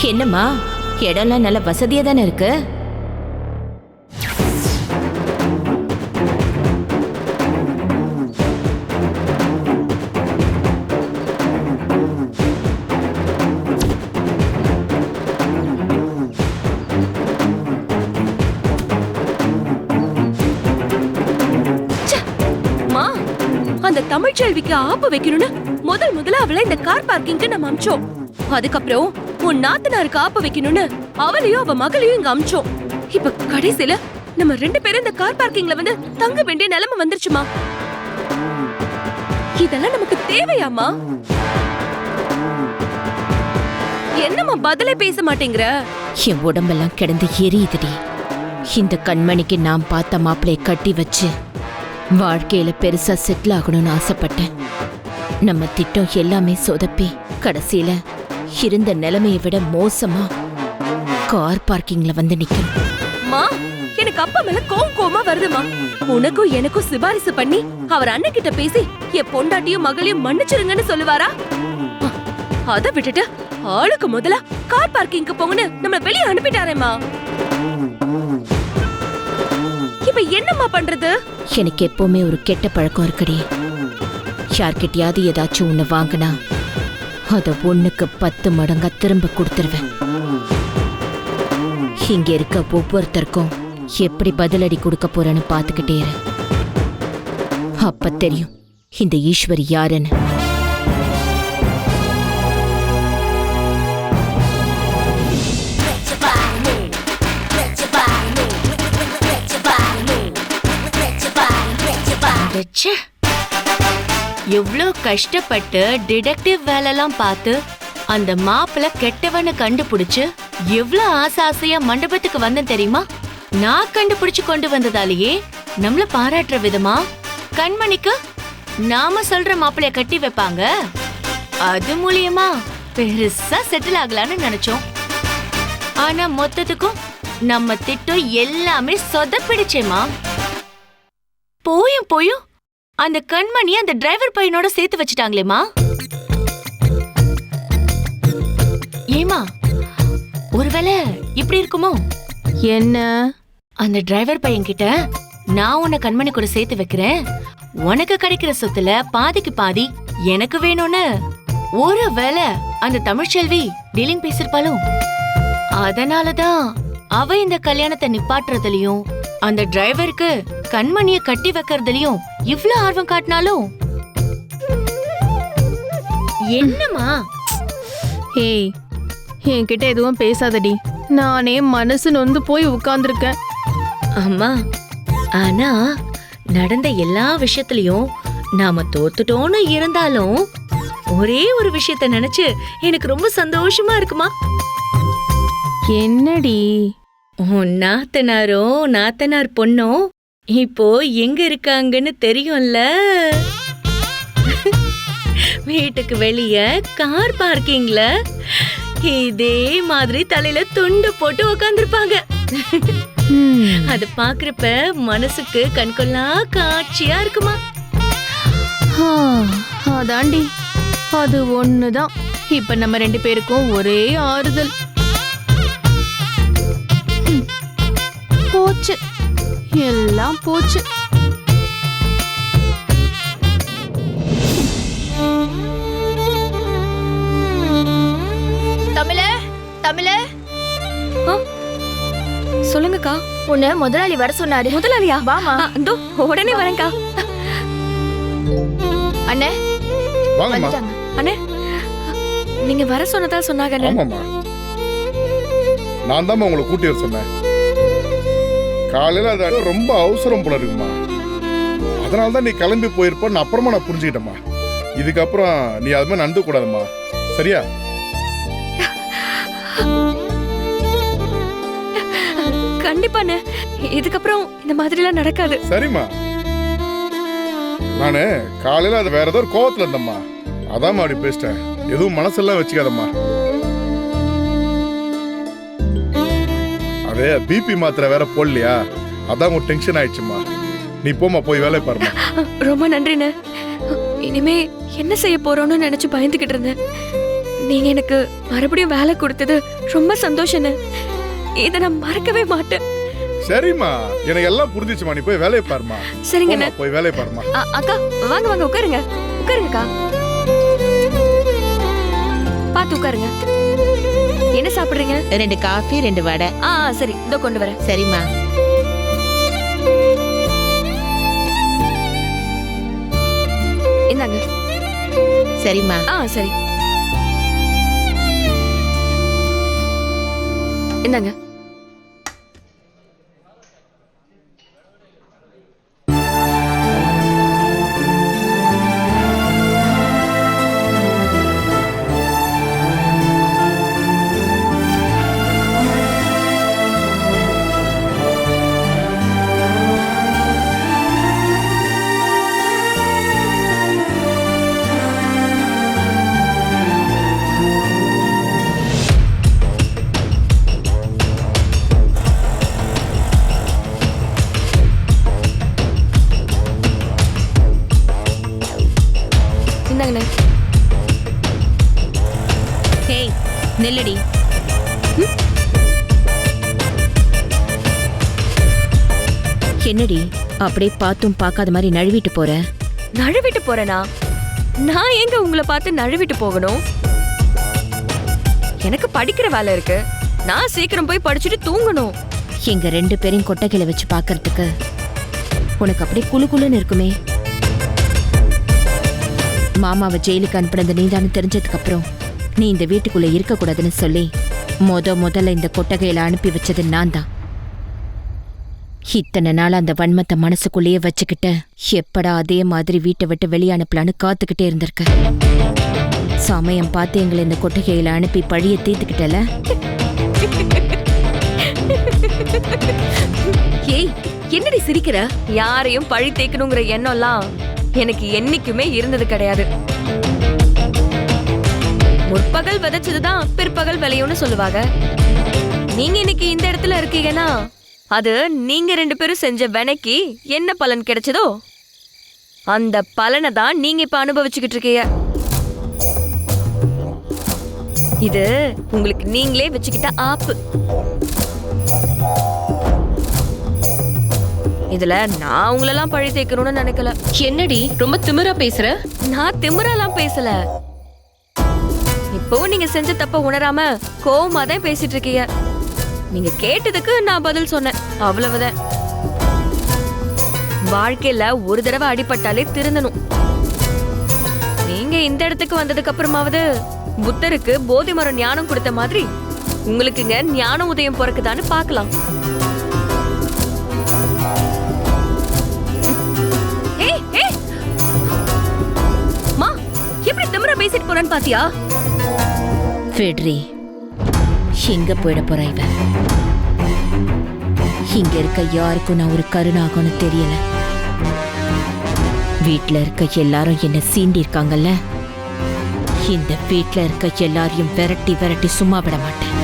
என்னம்மா, இடம்லாம் நல்ல வசதியா தானே இருக்கு? அந்த தமிழ்ச்செல்விக்கு ஆப்பு வைக்கணும்னு முதல்ல அவளை இந்த கார் பார்க்கிங்க்கு நம்ம அமிச்சோம். அதுக்கப்புறம் உன் நாத்தனாருக்கு ஆப்பு வைக்கணும்னு அவளையும் அவ மகளையும் இங்க அமிச்சோம். இப்ப கடைசியில நம்ம 2 பேரும் இந்த கார் பார்க்கிங்ல வந்து தங்க வேண்டிய நிலைமை வந்துருச்சுமா. இதெல்லாம் நமக்கு தேவையாமா? என்னம்மா பதிலே பேச மாட்டேங்கிற? என் உடம்பெல்லாம் கிடந்து எரியுதுடி. இந்த கண்மணிக்கு நான் பார்த்த மாப்பிளைய கட்டி வச்சு வாழ்க்கையில பெருசா செட்டில் ஆகணும்னு ஆசைப்பட்டேன். நம்ம திட்டம் எல்லாமே சொதப்பி கடைசியில இருந்த நிலைமையை விட மோசமா கார் பார்க்கிங்ல வந்து நிக்கணும். எனக்கு அப்பா மேல கோவமா வருதுமா. உனக்கும் எனக்கும் சிபாரிசு பண்ணி அவர் அண்ணன் கிட்ட பேசி என் பொண்டாட்டியும் மகளையும் மன்னிச்சிருங்கன்னு சொல்லுவாரா? அதை விட்டுட்டு ஆளுக்கு முதல்ல கார் பார்க்கிங்க்கு போங்கன்னு நம்ம வெளியே அனுப்பிட்டாரேமா. இப்ப என்னம்மா பண்றது? எனக்கு எப்பவுமே ஒரு கெட்ட பழக்கம் இருக்குடி. யார்கிட்டயாவது ஏதாச்சும் ஒண்ணு வாங்கினா அத 1க்கு 10 மடங்கா திரும்ப கொடுத்துருவேன். இங்க இருக்க ஒவ்வொருத்தருக்கும் எப்படி பதிலடி கொடுக்க போறேன்னு பாத்துக்கிட்டே இரு. அப்ப தெரியும் இந்த ஈஸ்வரி யாருன்னு. எவ்வளோ கஷ்டப்பட்டு டிடெக்டிவ் வேலைலாம் பார்த்து அந்த மாப்பிள்ள கெட்டவனை கண்டுபிடிச்சு எவ்வளோ ஆசையா மண்டபத்துக்கு வந்தேன் தெரியுமா? நான் கண்டுபிடிச்சு கொண்டு வந்ததாலேயே நம்மள பாராட்டுற விதமா கண்மணிக்கு நாம சொல்ற மாப்பிள்ளைய கட்டி வைப்பாங்க. அது மூலியமா பெருசா செட்டில் ஆகலான்னு நினைச்சோம். ஆனா மொத்தத்துக்கும் நம்ம திட்டம் எல்லாமே சொதப்பிடுச்சேமா. போயும் அந்த கண்மணி அந்த டிரைவர் பையனோட சேர்த்து வச்சிட்டாங்களேமா. ஏமா, ஒருவேளை இப்படி இருக்குமோ? என்ன? அந்த டிரைவர் பையன் கிட்ட நான் உன்னை கண்மணி கூட சேர்த்து வைக்கிறேன், உனக்கு கிடைக்கிற சொத்துல பாதிக்கு பாதி எனக்கு வேணும்னு ஒருவேளை அந்த தமிழ்ச்செல்வி டீலிங் பேசிருப்பாளோ? அதனாலதான் அவ இந்த கல்யாணத்தை நிப்பாட்டுறதுலயும் அந்த டிரைவருக்கு கண்மணிய கட்டி வைக்கிறதுலயும் இவ்ளோ ஆர்வம் காட்டினாலும் என்னமா? ஏய், என்கிட்ட எதுவும் பேசாதடி. நானே மனசு நொந்து போய் உட்கார்ந்துருக்கேன். அம்மா, ஆனா நடந்த எல்லா விஷயத்திலயும் நாம தோத்துட்டோன்னு இருந்தாலும் ஒரே ஒரு விஷயத்த நினைச்சு எனக்கு ரொம்ப சந்தோஷமா இருக்குமா. என்னடி? உன் நாத்தனார் பொண்ணும் இப்போ எங்க இருக்காங்கன்னு தெரியும்ல. வீட்டுக்கு வெளிய கார் பார்க்கிங்ல இதே மாதிரி தலையில துண்டு போட்டு உட்கார்ந்துருப்பாங்க. அது பாக்குறப்ப மனசுக்கு கண்கொள்ளா காட்சியா இருக்குமா. அதாண்டி, அது ஒண்ணுதான் இப்ப நம்ம 2 பேருக்கும் ஒரே ஆறுதல். போச்சு, எல்லாம் போச்சு. தமிழே, சொல்லுங்கக்கா. உன்னை முதலாளி வர சொன்னாரு. முதலாளியா? வாமா. அந்தோ உடனே வரேன்க்கா. அண்ணே வந்துட்டாங்க. அண்ணே, நீங்க வர சொன்னதா சொன்னாங்க. ஆமாம்மா, நான் தான் உங்களை கூட்டி வர சொன்னேன். காலையில அது ரொம்ப அவசரம் போல இருக்குமா, அதனால தான் நீ கிளம்பி போயிருப்பன்னு அப்புறமா நான் புரிஞ்சுக்கிட்டேம்மா. இதுக்கப்புறம் நீ அது மாதிரி நடந்து கூடாதும்மா, சரியா? கண்டிப்பாண்ணே, இதுக்கப்புறம் இந்த மாதிரி எல்லாம் நடக்காது. சரிம்மா, நானு காலையில அது வேற ஏதோ ஒரு கோவத்துல இருந்தம்மா, அதாம்மா அப்படி பேசிட்டேன். எதுவும் மனசெல்லாம் வச்சுக்காதம்மா. அதே பிபி மாத்திரை வேற போடலையா, அதான் ஒரு டென்ஷன் ஆயிடுச்சுமா. நீ போமா, போய் வேலை பாருமா. ரொம்ப நன்றிண்ணே. இனிமே என்ன செய்ய போறோம்னு நினைச்சு பயந்துகிட்டு இருந்தேன். நீங்க எனக்கு மறுபடியும் வேலை கொடுத்தது ரொம்ப சந்தோஷம்னு. இதை நான் மறக்கவே மாட்டேன். சரிம்மா, எனக்கு எல்லாம் புரிஞ்சிச்சுமா. நீ போய் வேலையை பாருமா. சரிங்கண்ணே. போம்மா, போய் வேலையை பாருமா. அக்கா வாங்க வாங்க உட்காருங்க. உட்காருங்கக்கா. பாத்து உட்காருங்க. என்ன சாப்பிடுறீங்க? 2 காஃபி 2 வடை. சரி இதோ கொண்டு வரேன். சரிம்மா. இந்தாங்க. சரிம்மா. சரி இந்தாங்க. இந்தாங்கண்ணே. ஹேய், நில்லடி. என்னடி அப்படியே பார்த்தும் பார்க்காத மாதிரி நழுவிட்டு போற? நழுவிட்டு போறேனா? நான் எங்க உங்களை பார்த்து நழுவிட்டு போகணும்? எனக்கு படிக்கிற வேலை இருக்கு. நான் சீக்கிரம் போய் படிச்சுட்டு தூங்கணும். எங்க 2 பேரையும் கொட்டகையில வச்சு பார்க்கறதுக்கு உனக்கு அப்படியே குளு குளுன்னு இருக்குமே. மாமாவை ஜெயிலுக்கு அனுப்புனது நீதானு தெரிஞ்சதுக்கு அப்புறம் நீ இந்த வீட்டுக்குள்ள இருக்க கூடாதுன்னு சொல்லி முதல்ல இந்த கொட்டகையில அனுப்பி வச்சது நான் தான். இத்தனை நாள் அந்த வன்மத்தை மனசுக்குள்ளேயே வச்சுக்கிட்டு எப்படா அதே மாதிரி வீட்டை விட்டு வெளியே அனுப்பலான்னு காத்துக்கிட்டே இருந்திருக்க. சமயம் பார்த்து எங்களை இந்த கொட்டகையில அனுப்பி பழிய தீர்த்துக்கிட்டல. ஏய், என்னடி சிரிக்கிற? யாரையும் பழி தேய்க்கணுங்கிற எண்ணம்லாம் எனக்கு என்னைக்குமே இருந்தது கிடையாது. முற்பகல் விதைச்சதுதான் பிற்பகல் விளையும்னு சொல்லுவாங்க. நீங்க இன்னைக்கு இந்த இடத்துல இருக்கீங்கன்னா அது நீங்க 2 பேரும் செஞ்ச வினைக்கு என்ன பலன் கிடைச்சதோ அந்த பலனை தான் நீங்க இப்ப அனுபவிச்சுக்கிட்டு இருக்கீங்க. இது உங்களுக்கு நீங்களே வச்சுக்கிட்ட ஆப்பு. இதுல நான் உங்களெல்லாம் பழி தேய்க்கணும்னு நினைக்கல. என்னடி ரொம்ப திமிரா பேசுற? நான் திமிரெல்லாம் பேசல. இப்போ நீங்க செஞ்ச தப்ப உணராம கோவமா தான் பேசிட்டு இருக்கீங்க. நீங்க கேட்டதுக்கு நான் பதில் சொன்னேன், அவ்வளவுதான். வாழ்க்கையில ஒரு தடவை அடிபட்டாலே திருந்தணும். நீங்க இந்த இடத்துக்கு வந்ததுக்கு அப்புறமாவது புத்தருக்கு போதி மரம் ஞானம் கொடுத்த மாதிரி உங்களுக்குங்க ஞான உதயம் பிறக்குதான்னு பார்க்கலாம். எப்படி திமிரா பேசிட்டு போறான்னு பாத்தியா? ஃபெட்ரி, எங்க போயிட போறா இவ? இங்க இருக்க யாருக்கும் நான் ஒரு கருணாகன்னு தெரியல. வீட்ல இருக்க எல்லாரும் என்ன சீண்டி இருக்காங்கல்ல, இந்த வீட்ல இருக்க எல்லாரையும் விரட்டி விரட்டி சும்மா விட மாட்டேன்.